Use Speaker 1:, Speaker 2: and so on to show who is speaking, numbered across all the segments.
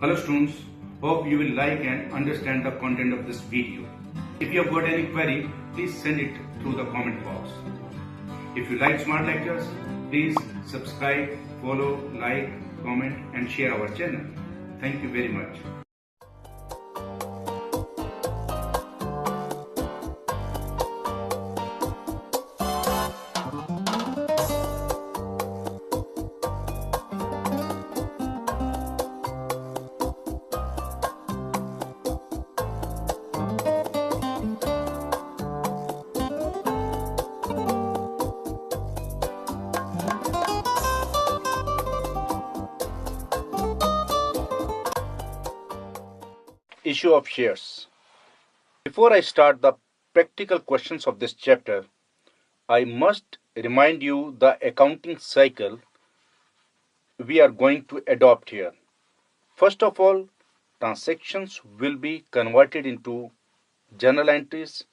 Speaker 1: Hello students, hope you will like and understand the content of this video. If you have got any query, please send it through the comment box. If you like smart lectures, please subscribe, follow, like, comment and share our channel. Thank you very much.
Speaker 2: Issue of shares. Before I start the practical questions of this chapter, I must remind you the accounting cycle we are going to adopt here. First of all, transactions will be converted into journal entries,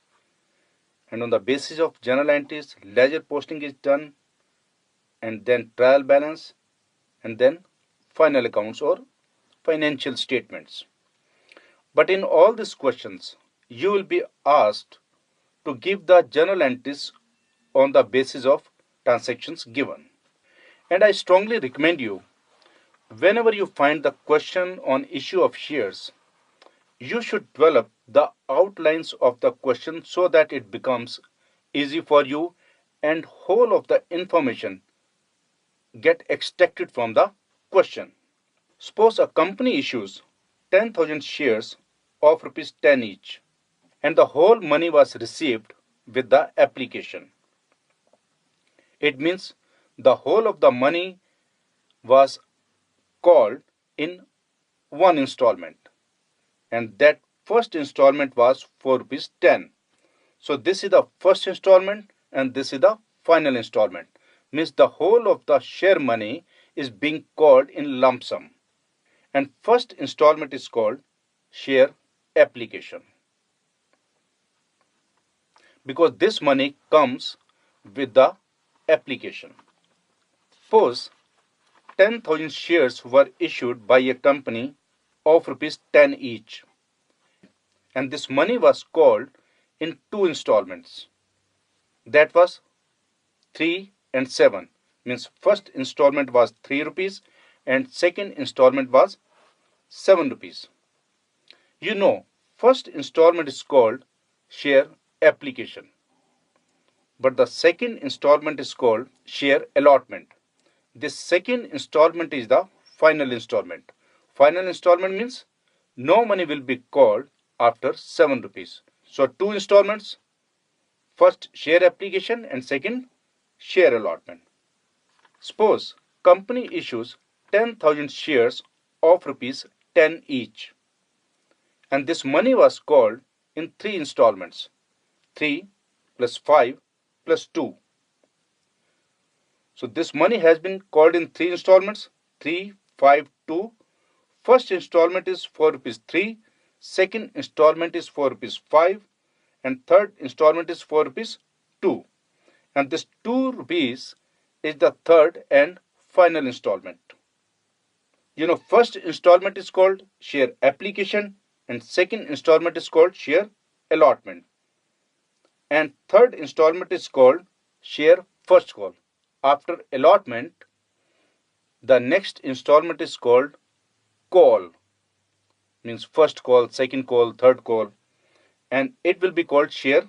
Speaker 2: and on the basis of journal entries, ledger posting is done, and then trial balance, and then final accounts or financial statements. But in all these questions, you will be asked to give the journal entries on the basis of transactions given. And I strongly recommend you, whenever you find the question on issue of shares, you should develop the outlines of the question so that it becomes easy for you and whole of the information get extracted from the question. Suppose a company issues 10,000 shares of rupees 10 each, and the whole money was received with the application. It means the whole of the money was called in one installment, and that first installment was for rupees 10. So this is the first installment and this is the final installment. Means the whole of the share money is being called in lump sum, and first installment is called share application, because this money comes with the application. Suppose 10,000 shares were issued by a company of rupees 10 each, and this money was called in two installments. That was 3 and 7. Means first installment was 3 rupees and second installment was 7 rupees. You know, first installment is called share application, but the second installment is called share allotment. This second installment is the final installment. Final installment means no money will be called after 7 rupees. So two installments, first share application and second share allotment. Suppose company issues 10,000 shares of rupees 10 each, and this money was called in three installments, 3 plus 5 plus 2. So this money has been called in three installments, 3, 5, 2. First installment is for rupees 3, second installment is for rupees 5, and third installment is for rupees 2. And this 2 rupees is the third and final installment. You know, first installment is called share application and second installment is called share allotment, and third installment is called share first call. After allotment, the next installment is called call, means first call, second call, third call, and it will be called share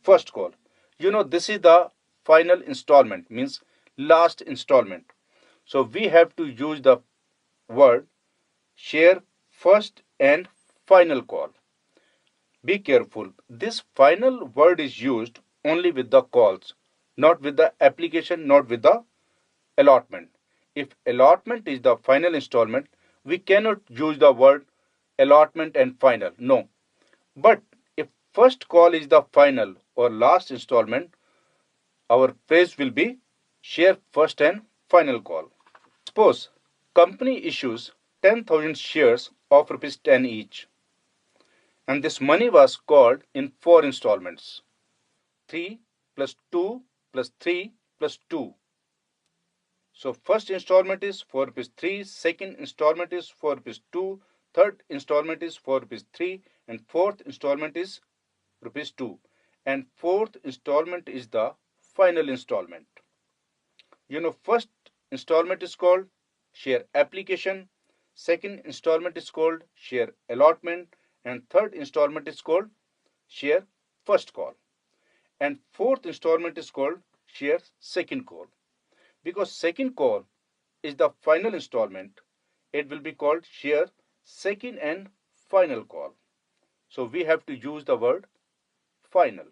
Speaker 2: first call. You know, this is the final installment, means last installment. So we have to use the word share first and final call. Be careful, this final word is used only with the calls, not with the application, not with the allotment. If allotment is the final installment, we cannot use the word allotment and final, no. But if first call is the final or last installment, our phrase will be share first and final call. Suppose company issues 10,000 shares of rupees 10 each, and this money was called in 4 installments, 3 plus 2 plus 3 plus 2. So first installment is for rupees 3, second installment is for rupees 2, third installment is for rupees 3, and fourth installment is rupees 2, and fourth installment is the final installment. First installment is called share application, second installment is called share allotment, and third installment is called share first call, and fourth installment is called share second call. Because second call is the final installment, it will be called share second and final call. So we have to use the word final.